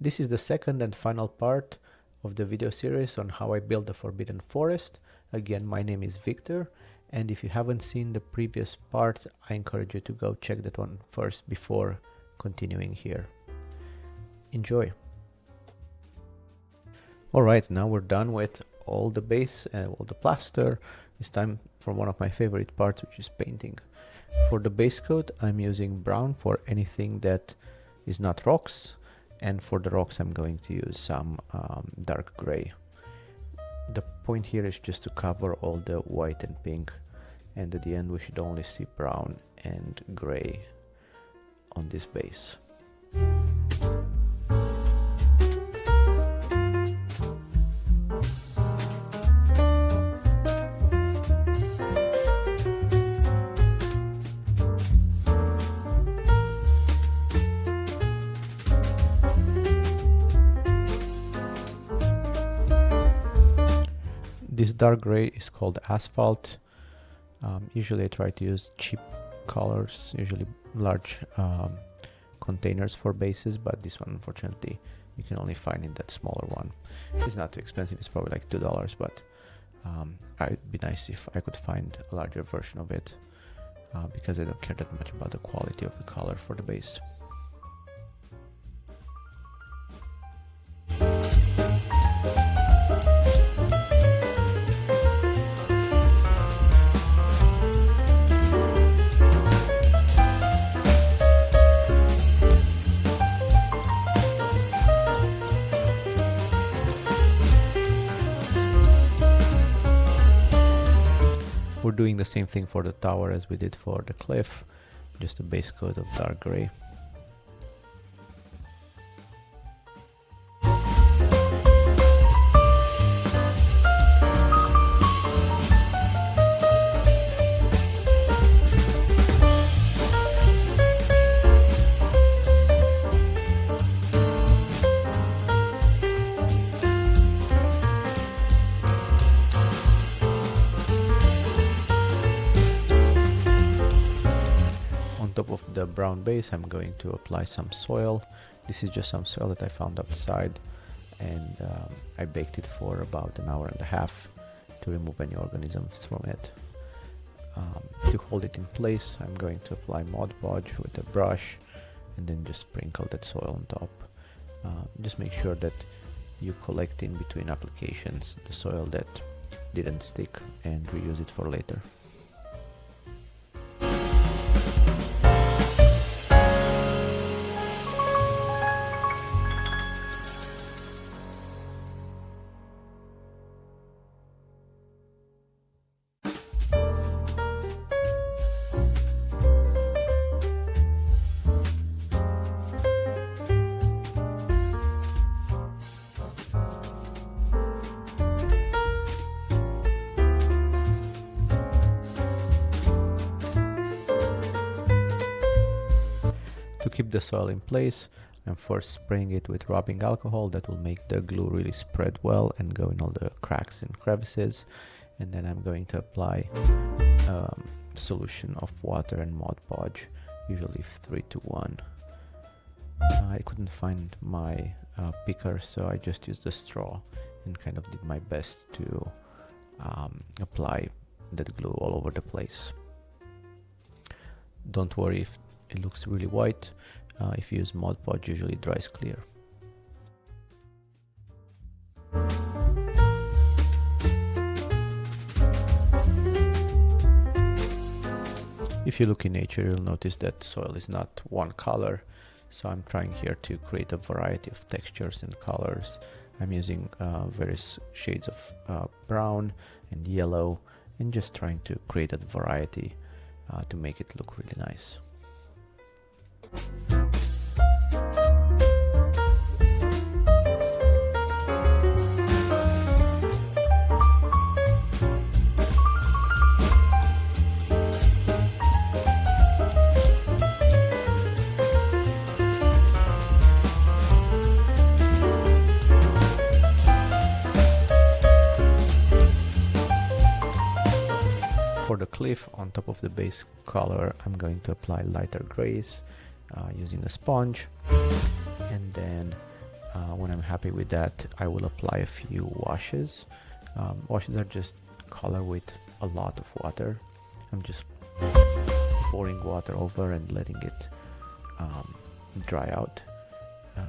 This is the second and final part of the video series on how I built the Forbidden Forest. Again, my name is Victor, and if you haven't seen the previous part, I encourage you to go check that one first before continuing here. Enjoy! Alright, now we're done with all the base and all the plaster. It's time for one of my favorite parts, which is painting. For the base coat, I'm using brown for anything that is not rocks, and for the rocks I'm going to use some dark gray. The point here is just to cover all the white and pink, and at the end we should only see brown and gray on this base. This dark gray is called asphalt. Usually I try to use cheap colors, usually large containers for bases, but this one unfortunately you can only find in that smaller one. It's not too expensive, it's probably like $2, but it'd be nice if I could find a larger version of it because I don't care that much about the quality of the color for the base. We're doing the same thing for the tower as we did for the cliff, just a base coat of dark gray. On top of the brown base, I'm going to apply some soil. This is just some soil that I found outside, and I baked it for about an hour and a half to remove any organisms from it. To hold it in place, I'm going to apply Mod Podge with a brush and then just sprinkle that soil on top. Just make sure that you collect in between applications the soil that didn't stick and reuse it for later. To keep the soil in place, I'm first spraying it with rubbing alcohol. That will make the glue really spread well and go in all the cracks and crevices. And then I'm going to apply solution of water and Mod Podge, usually 3:1. I couldn't find my picker, so I just used a straw and kind of did my best to apply that glue all over the place. Don't worry if it looks really white. If you use Mod Podge, usually it dries clear. If you look in nature, you'll notice that soil is not one color, so I'm trying here to create a variety of textures and colors. I'm using various shades of brown and yellow, and just trying to create that variety to make it look really nice. For the cliff, on top of the base color, I'm going to apply lighter grays using a sponge, and then When I'm happy with that, I will apply a few washes. Washes are just color with a lot of water. I'm just pouring water over and letting it dry out.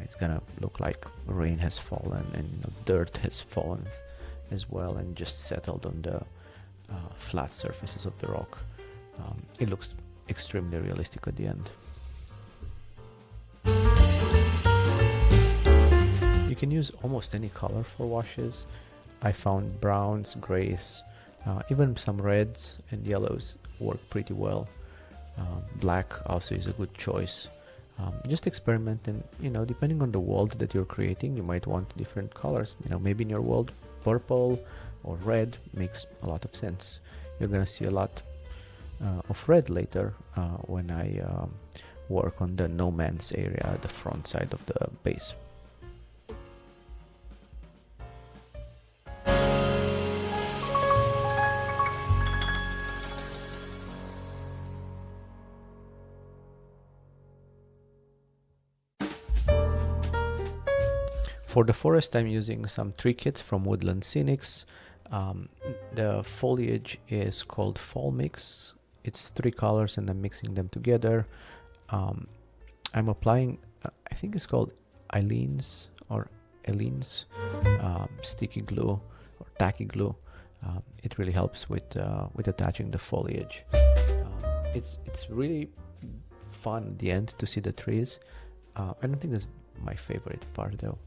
It's gonna look like rain has fallen and dirt has fallen as well and just settled on the flat surfaces of the rock. It looks extremely realistic at the end. You can use almost any color for washes. I found browns, grays, even some reds and yellows work pretty well. Black also is a good choice. Just experiment, and depending on the world that you're creating, you might want different colors. Maybe in your world purple or red makes a lot of sense. You're gonna see a lot of red later when I work on the no man's area, the front side of the base. For the forest, I'm using some tree kits from Woodland Scenics. The foliage is called Fall Mix. It's 3 colors and I'm mixing them together. I'm applying, I think it's called Eileen's sticky glue or tacky glue. It really helps with attaching the foliage. It's really fun at the end to see the trees. I don't think that's my favorite part though.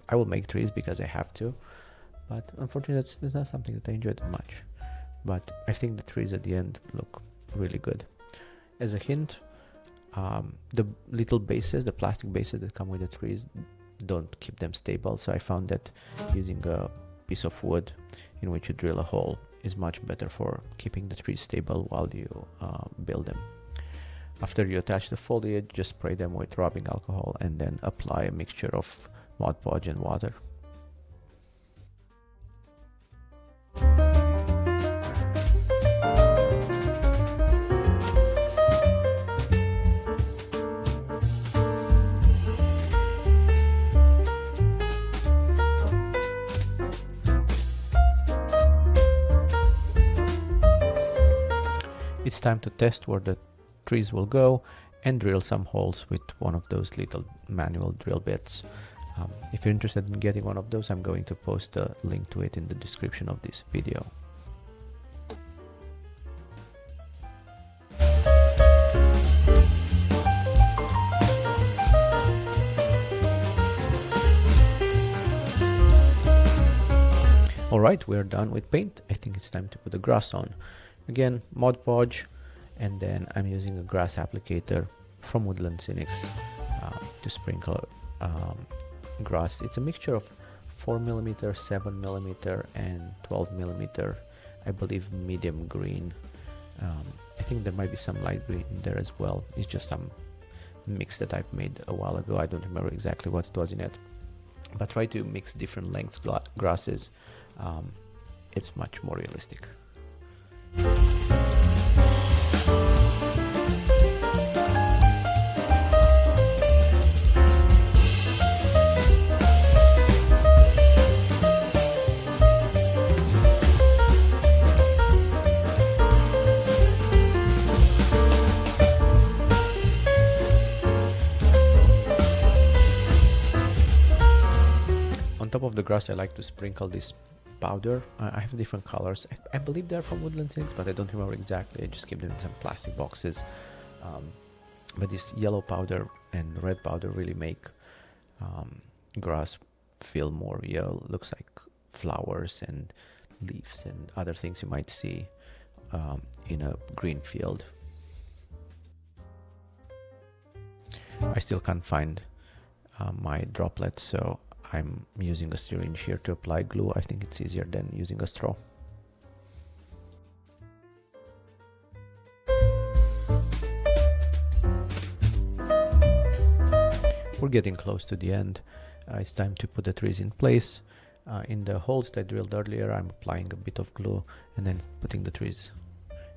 I will make trees because I have to, but unfortunately that's not something that I enjoy that much. But I think the trees at the end look really good. As a hint, the little bases, the plastic bases that come with the trees, don't keep them stable. So I found that using a piece of wood in which you drill a hole is much better for keeping the trees stable while you build them. After you attach the foliage, just spray them with rubbing alcohol and then apply a mixture of Mod Podge and water. It's time to test where the trees will go and drill some holes with one of those little manual drill bits. If you're interested in getting one of those, I'm going to post a link to it in the description of this video. Alright, we're done with paint. I think it's time to put the grass on. Again, Mod Podge, and then I'm using a grass applicator from Woodland Scenics to sprinkle grass. It's a mixture of 4mm, 7mm and 12mm, I believe medium green. I think there might be some light green in there as well. It's just some mix that I've made a while ago. I don't remember exactly what it was in it, but try to mix different lengths grasses. It's much more realistic. On top of the grass, I like to sprinkle this powder. I have different colors. I believe they're from Woodland Scenics, but I don't remember exactly. I just keep them in some plastic boxes. But this yellow powder and red powder really make grass feel more real. Looks like flowers and leaves and other things you might see in a green field. I still can't find my droplets, so I'm using a syringe here to apply glue. I think it's easier than using a straw. We're getting close to the end. It's time to put the trees in place. In the holes that I drilled earlier, I'm applying a bit of glue and then putting the trees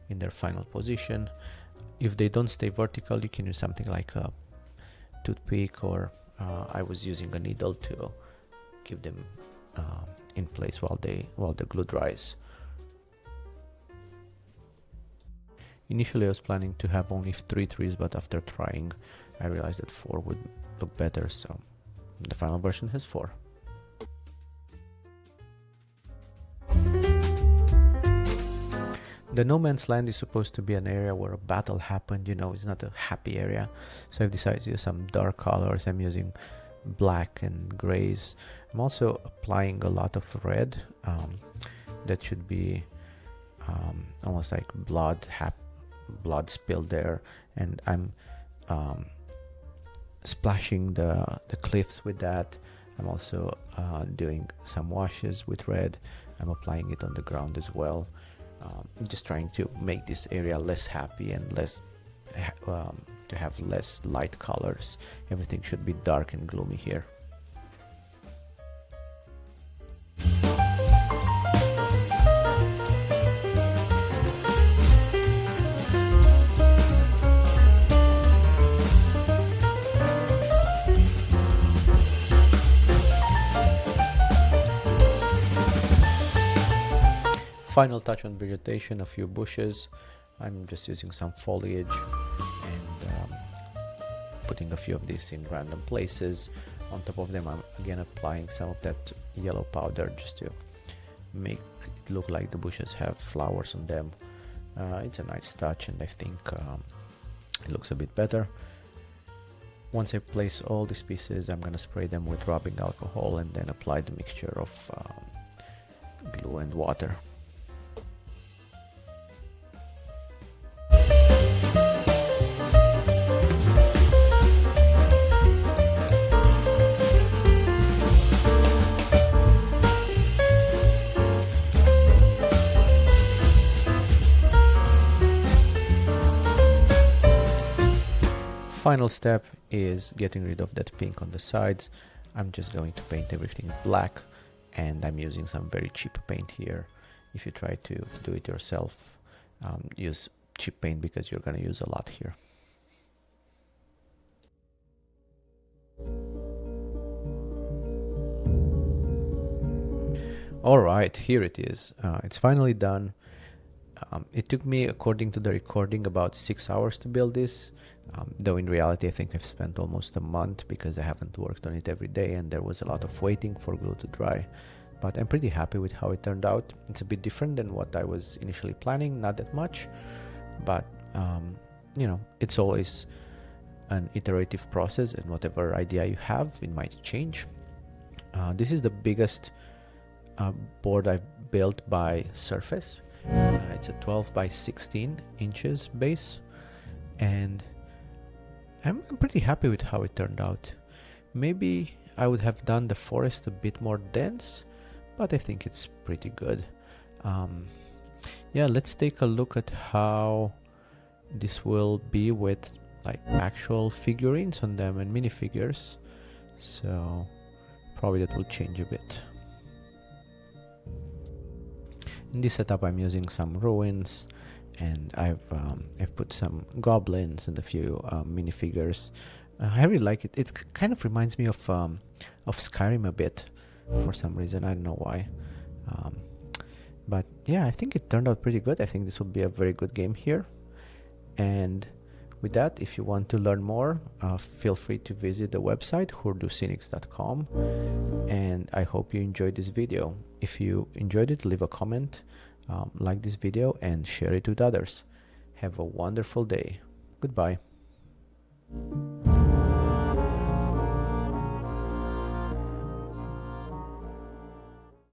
in their final position. If they don't stay vertical, you can use something like a toothpick or I was using a needle to keep them in place while the glue dries. Initially I was planning to have only 3 trees, but after trying I realized that 4 would look better, so the final version has 4. The no man's land is supposed to be an area where a battle happened, you know, it's not a happy area. So I've decided to use some dark colors. I'm using black and grays. I'm also applying a lot of red. That should be almost like blood spilled there. And I'm splashing the cliffs with that. I'm also doing some washes with red. I'm applying it on the ground as well. I'm just trying to make this area less happy and less to have less light colors. Everything should be dark and gloomy here. Final touch on vegetation, a few bushes. I'm just using some foliage and putting a few of these in random places. On top of them I'm again applying some of that yellow powder just to make it look like the bushes have flowers on them. It's a nice touch, and I think it looks a bit better. Once I place all these pieces, I'm gonna spray them with rubbing alcohol and then apply the mixture of glue and water. Final step is getting rid of that pink on the sides. I'm just going to paint everything black, and I'm using some very cheap paint here. If you try to do it yourself, use cheap paint because you're going to use a lot here. Alright, here it is. It's finally done. It took me, according to the recording, about 6 hours to build this, though in reality I think I've spent almost a month because I haven't worked on it every day and there was a lot of waiting for glue to dry. But I'm pretty happy with how it turned out. It's a bit different than what I was initially planning, not that much, but you know, it's always an iterative process, and whatever idea you have, it might change. This is the biggest board I've built by surface. It's a 12 by 16 inches base, and I'm pretty happy with how it turned out. Maybe I would have done the forest a bit more dense, but I think it's pretty good. Yeah, let's take a look at how this will be with like actual figurines on them and minifigures. So probably that will change a bit. In this setup I'm using some ruins, and I've put some goblins and a few minifigures. I really like it. It kind of reminds me of Skyrim a bit for some reason. I don't know why. But yeah, I think it turned out pretty good. I think this will be a very good game here. And with that, if you want to learn more, feel free to visit the website hurduscenics.com. And I hope you enjoyed this video. If you enjoyed it, leave a comment, like this video, and share it with others. Have a wonderful day. Goodbye.